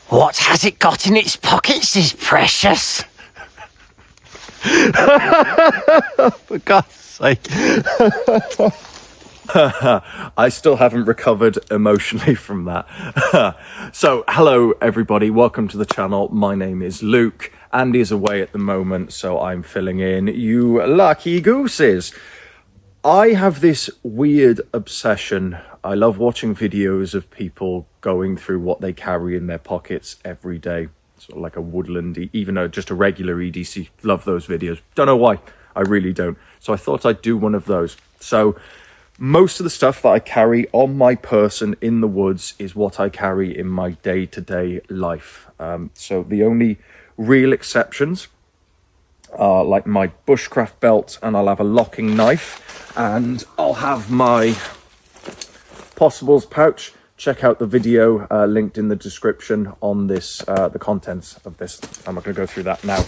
What has it got in its pockets is precious. For God's sake. I still haven't recovered emotionally from that. So, hello everybody, welcome to the channel. My name is Luke. Andy is away at the moment, so I'm filling in. You lucky gooses. I have this weird obsession. I love watching videos of people going through what they carry in their pockets every day. Sort of like a Woodland, even though just a regular EDC. Love those videos. Don't know why. I really don't. So I thought I'd do one of those. So most of the stuff that I carry on my person in the woods is what I carry in my day-to-day life. So the only real exceptions are like my Bushcraft belt, and I'll have a locking knife, and I'll have my Possibles pouch. Check out the video linked in the description on this, the contents of this. I'm not going to go through that now.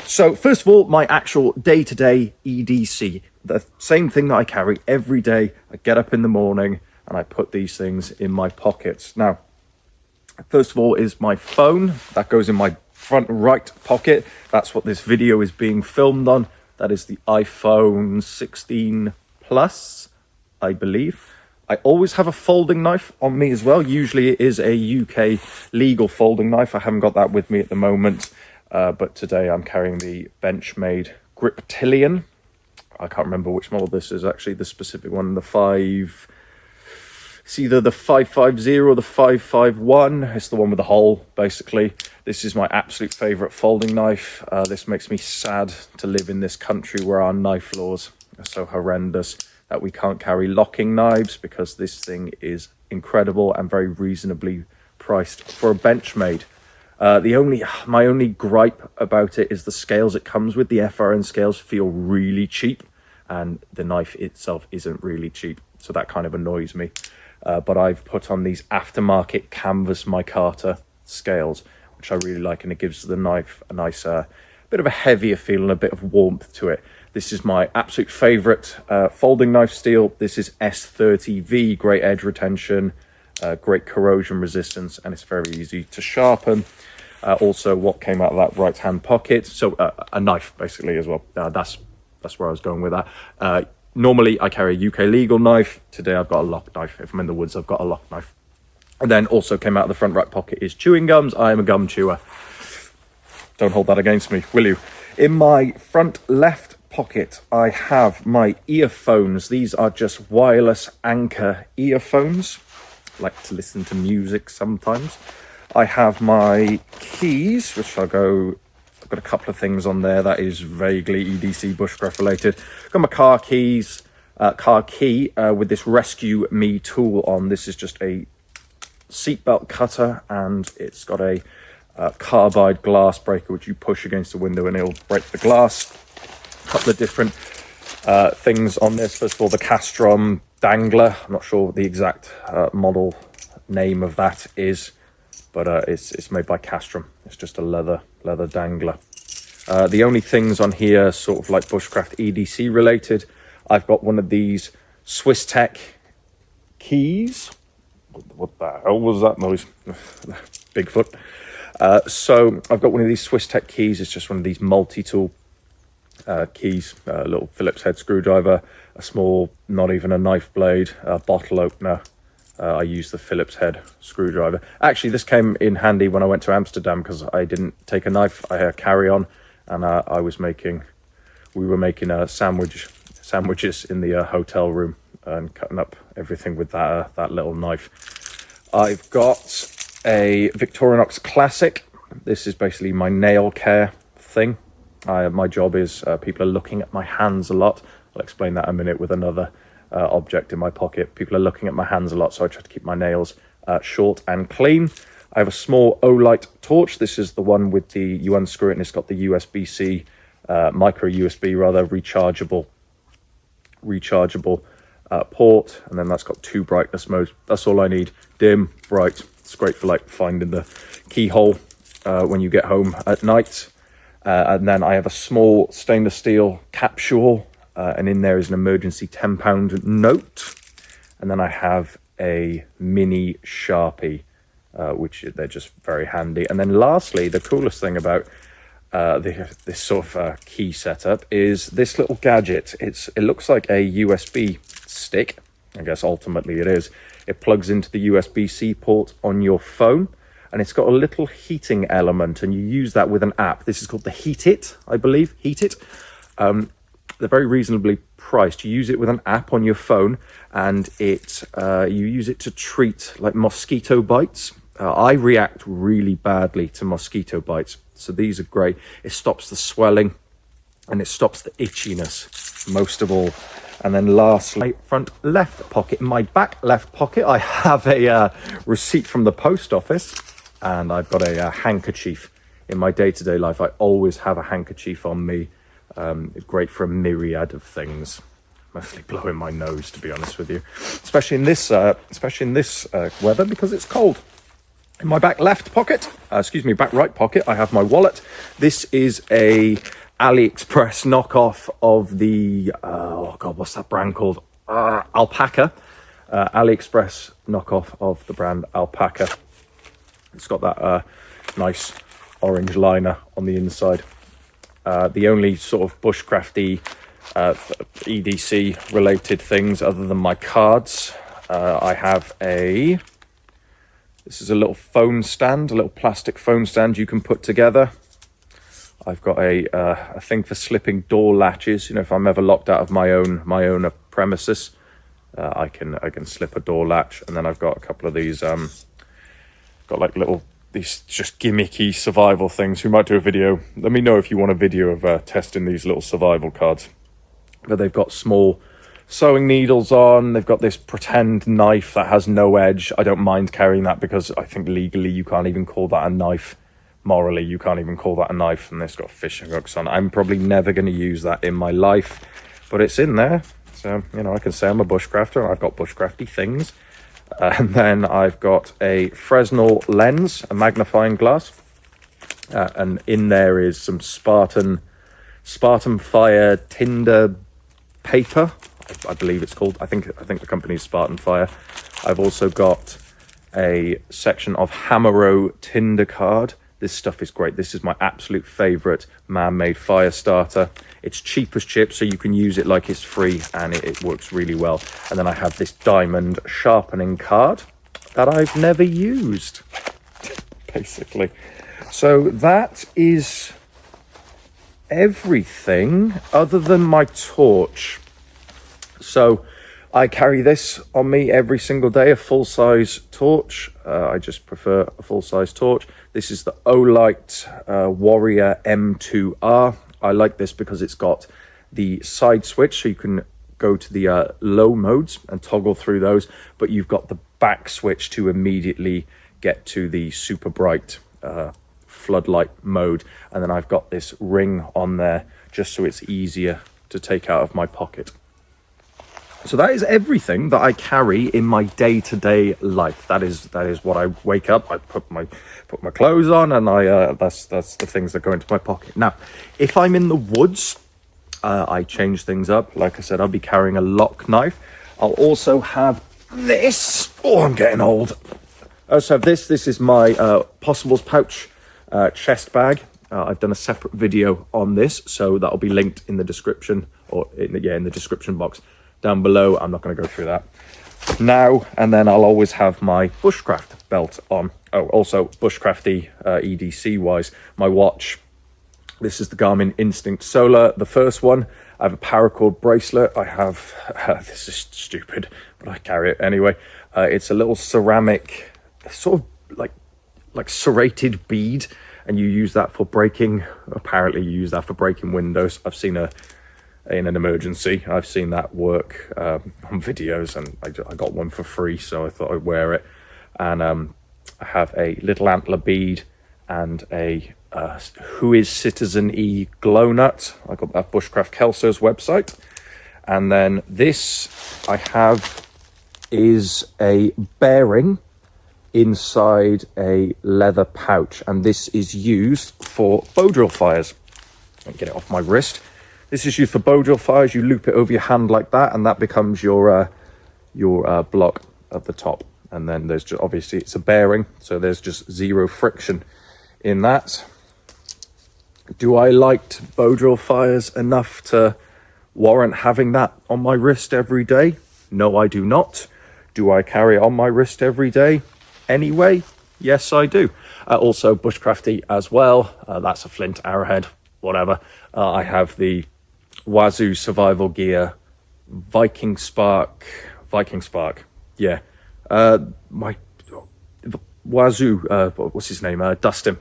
So first of all, my actual day-to-day EDC, the same thing that I carry every day. I get up in the morning and I put these things in my pockets. Now, first of all is my phone. That goes in my front right pocket. That's what this video is being filmed on. That is the iPhone 16 Plus, I believe. I always have a folding knife on me as well. Usually it is a UK legal folding knife. I haven't got that with me at the moment. But today I'm carrying the Benchmade Griptilian. I can't remember which model this is actually, the specific one. It's either the 550 or the 551. It's the one with the hole, basically. This is my absolute favourite folding knife. This makes me sad to live in this country where our knife laws are so horrendous that we can't carry locking knives, because this thing is incredible and very reasonably priced for a Benchmade. My only gripe about it is the scales it comes with. The FRN scales feel really cheap, and the knife itself isn't really cheap, so that kind of annoys me. But I've put on these aftermarket canvas micarta scales, which I really like, and it gives the knife a nice bit of a heavier feel and a bit of warmth to it. This is my absolute favourite folding knife steel. This is S30V, great edge retention, great corrosion resistance, and it's very easy to sharpen. Also, what came out of that right-hand pocket, so a knife basically as well. That's where I was going with that. Normally, I carry a UK legal knife. Today, I've got a lock knife. If I'm in the woods, I've got a lock knife. And then also came out of the front right pocket is chewing gums. I am a gum chewer. Don't hold that against me, will you? In my front left pocket, I have my earphones. These are just wireless Anchor earphones. I like to listen to music sometimes. I have my keys, which I've got a couple of things on there that is vaguely EDC Bushcraft related. Got my car key with this Rescue Me tool on. This is just a seatbelt cutter, and it's got a carbide glass breaker which you push against the window and it'll break the glass. A couple of different things on this. First of all, the Castrom dangler. I'm not sure what the exact model name of that is, but it's made by Castrom. It's just a leather dangler. The only things on here sort of like Bushcraft EDC related. I've got one of these Swiss Tech keys. What the hell was that noise? Bigfoot. So I've got one of these Swiss Tech keys. It's just one of these multi-tool keys, a little Phillips head screwdriver, a small, not even a knife blade, a bottle opener. I use the Phillips head screwdriver. Actually, this came in handy when I went to Amsterdam because I didn't take a knife. I had a carry-on, and we were making sandwiches in the hotel room and cutting up everything with that little knife. I've got a Victorinox Classic. This is basically my nail care thing. My job is people are looking at my hands a lot. I'll explain that in a minute with another object in my pocket. People are looking at my hands a lot, so I try to keep my nails short and clean. I have a small Olight torch. This is the one with you unscrew it and it's got the USB-C, micro USB rather, rechargeable port, and then that's got 2 brightness modes. That's all I need. Dim, bright. It's great for like finding the keyhole when you get home at night. And then I have a small stainless steel capsule, and in there is an emergency £10 note. And then I have a mini Sharpie. which they're just very handy. And then lastly, the coolest thing about this sort of key setup is this little gadget. It looks like a USB stick. I guess ultimately it is. It plugs into the USB-C port on your phone, and it's got a little heating element, and you use that with an app. This is called the Heat It, I believe. Heat It. They're very reasonably priced. You use it with an app on your phone, and you use it to treat like mosquito bites. I react really badly to mosquito bites, so these are great. It stops the swelling, and it stops the itchiness most of all. And then lastly, front left pocket. In my back left pocket, I have a receipt from the post office, and I've got a handkerchief. In my day-to-day life, I always have a handkerchief on me. Great for a myriad of things. Mostly blowing my nose, to be honest with you, especially in this weather, because it's cold. In my back left pocket, back right pocket, I have my wallet. This is a AliExpress knockoff of the what's that brand called? Alpaca. AliExpress knockoff of the brand Alpaca. It's got that nice orange liner on the inside. The only sort of bushcrafty EDC related things other than my cards, I have this is a little phone stand, a little plastic phone stand you can put together. I've got a thing for slipping door latches. You know, if I'm ever locked out of my own premises, I can slip a door latch. And then I've got a couple of these got like these just gimmicky survival things. We might do a video. Let me know if you want a video of testing these little survival cards. But they've got small sewing needles on. They've got this pretend knife that has no edge. I don't mind carrying that because I think legally you can't even call that a knife. Morally, you can't even call that a knife. And it's got fishing hooks on. I'm probably never going to use that in my life, but it's in there. So, you know, I can say I'm a bushcrafter and I've got bushcrafty things. And then I've got a Fresnel lens, a magnifying glass. And in there is some Spartan Fire tinder paper, I believe it's called. I think the company is Spartan Fire. I've also got a section of Hamero tinder card. This stuff is great. This is my absolute favorite man-made fire starter. It's cheap as chips, so you can use it like it's free, and it works really well. And then I have this diamond sharpening card that I've never used, basically. So that is everything other than my torch. So I carry this on me every single day, a full-size torch. I just prefer a full-size torch. This is the Olight Warrior M2R. I like this because it's got the side switch, so you can go to the low modes and toggle through those, but you've got the back switch to immediately get to the super bright floodlight mode. And then I've got this ring on there just so it's easier to take out of my pocket. So that is everything that I carry in my day-to-day life. That is what I wake up. I put my clothes on, and that's the things that go into my pocket. Now, if I'm in the woods, I change things up. Like I said, I'll be carrying a lock knife. I'll also have this. Oh, I'm getting old. I also have this. This is my Possibles pouch chest bag. I've done a separate video on this, so that'll be linked in the description, or in the description box down below. I'm not going to go through that now. And then I'll always have my bushcraft belt on. Oh, also bushcrafty EDC wise, my watch. This is the Garmin Instinct Solar, the first one. I have a paracord bracelet. I have this is stupid, but I carry it anyway. It's a little ceramic, sort of like serrated bead, and you use that for breaking. Apparently, you use that for breaking windows. I've seen in an emergency, I've seen that work on videos, and I got one for free, so I thought I'd wear it. And I have a little antler bead and a Who is Citizen E glow nut. I got that Bushcraft Kelso's website. And then this I have is a bearing inside a leather pouch, and this is used for bow drill fires. I'll get it off my wrist. This is used for bow drill fires. You loop it over your hand like that, and that becomes your block at the top. and then there's just, obviously it's a bearing, so there's just zero friction in that. Do I like bow drill fires enough to warrant having that on my wrist every day? No, I do not. Do I carry it on my wrist every day anyway? Yes, I do. Also bushcrafty as well. That's a flint arrowhead, whatever. I have the Wazoo survival gear Viking Spark. Yeah. My Wazoo, what's his name? Dustin.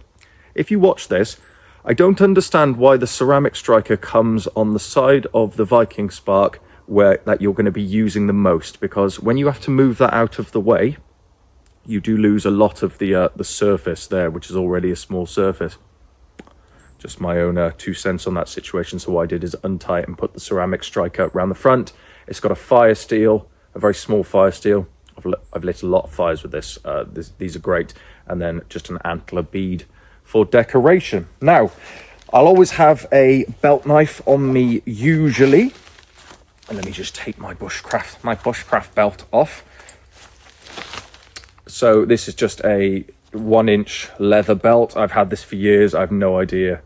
If you watch this, I don't understand why the ceramic striker comes on the side of the Viking Spark where that you're going to be using the most, because when you have to move that out of the way, you do lose a lot of the surface there, which is already a small surface. Just my own 2 cents on that situation. So what I did is untie it and put the ceramic striker around the front. It's got a fire steel, a very small fire steel. I've lit a lot of fires with this. These are great. And then just an antler bead for decoration. Now, I'll always have a belt knife on me usually. And let me just take my bushcraft belt off. So this is just a 1-inch leather belt. I've had this for years. I have no idea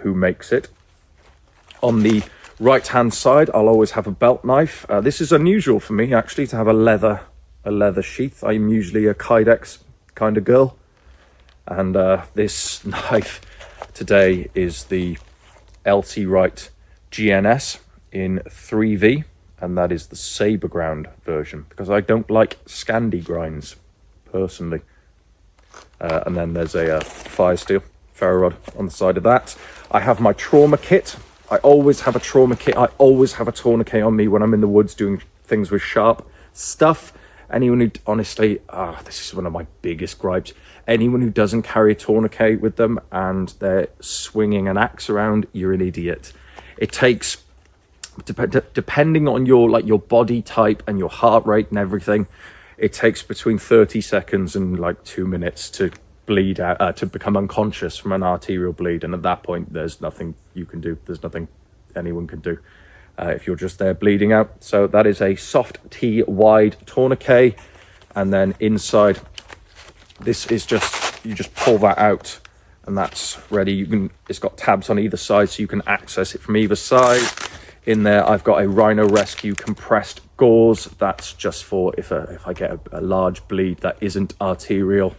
who makes it. On the right hand side, I'll always have a belt knife. This is unusual for me actually, to have a leather sheath. I'm usually a Kydex kind of girl. And this knife today is the LT Wright GNS in 3V, and that is the saber ground version, because I don't like Scandi grinds personally. And then there's a fire steel ferro rod on the side of that. I have my trauma kit. I always have a trauma kit. I always have a tourniquet on me when I'm in the woods doing things with sharp stuff. Anyone who, honestly, this is one of my biggest gripes. Anyone who doesn't carry a tourniquet with them and they're swinging an axe around, you're an idiot. It takes, depending on your body type and your heart rate and everything, it takes between 30 seconds and 2 minutes to bleed out, to become unconscious from an arterial bleed. And at that point, there's nothing you can do. There's nothing anyone can do if you're just there bleeding out. So that is a soft T wide tourniquet. And then inside, this is just, you just pull that out and that's ready. It's got tabs on either side so you can access it from either side. In there, I've got a Rhino Rescue compressed gauze. That's just for if I get a large bleed that isn't arterial.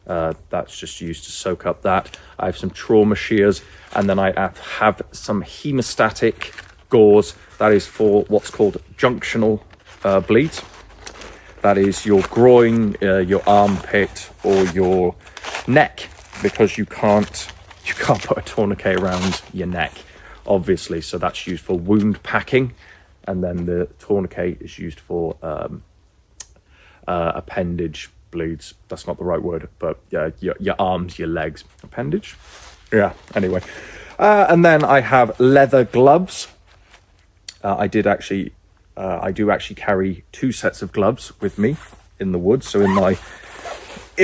That's just used to soak up that. I have some trauma shears, and then I have some hemostatic gauze. That is for what's called junctional bleeds. That is your groin, your armpit, or your neck, because you can't put a tourniquet around your neck, obviously. So that's used for wound packing, and then the tourniquet is used for appendage bleeds. That's not the right word, but yeah, your arms, your legs. Appendage? Yeah, anyway. And then I have leather gloves. I do actually carry 2 sets of gloves with me in the woods. So in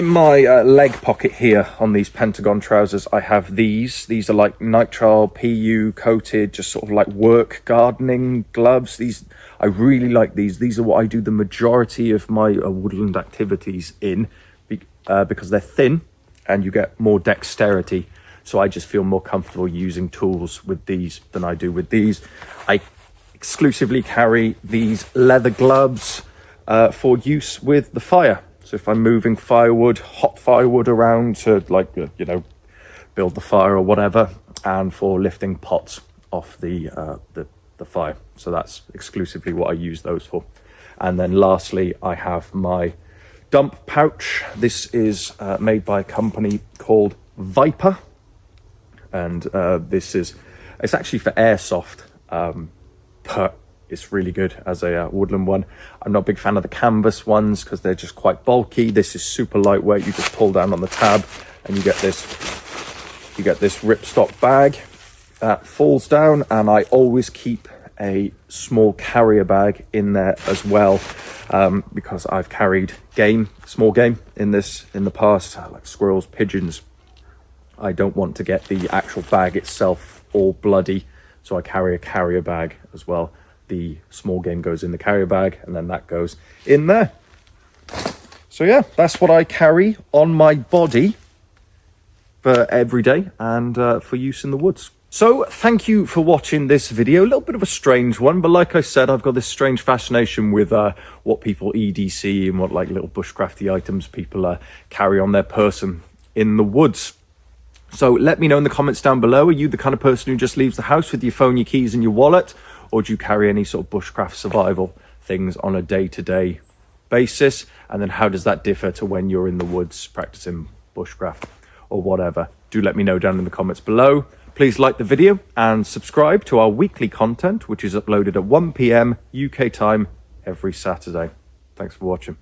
my leg pocket here on these Pentagon trousers, I have these. These are like nitrile PU coated, just sort of like work gardening gloves. I really like these. These are what I do the majority of my woodland activities in, because they're thin and you get more dexterity. So I just feel more comfortable using tools with these than I do with these. I exclusively carry these leather gloves for use with the fire. So if I'm moving firewood, hot firewood around to build the fire or whatever, and for lifting pots off the fire. So that's exclusively what I use those for. And then lastly, I have my dump pouch. This is made by a company called Viper. And it's actually for airsoft, but it's really good as a woodland one. I'm not a big fan of the canvas ones because they're just quite bulky. This is super lightweight. You just pull down on the tab and you get this ripstop bag that falls down, and I always keep a small carrier bag in there as well, because I've carried small game in the past, like squirrels, pigeons. I don't want to get the actual bag itself all bloody, so I carry a carrier bag as well. The small game goes in the carrier bag, and then that goes in there. So yeah, that's what I carry on my body for every day and for use in the woods. So thank you for watching this video. A little bit of a strange one, but like I said, I've got this strange fascination with what people EDC and what like little bushcrafty items people carry on their person in the woods. So let me know in the comments down below. Are you the kind of person who just leaves the house with your phone, your keys and your wallet? Or do you carry any sort of bushcraft survival things on a day-to-day basis? And then how does that differ to when you're in the woods practicing bushcraft or whatever? Do let me know down in the comments below. Please like the video and subscribe to our weekly content, which is uploaded at 1 p.m. UK time every Saturday. Thanks for watching.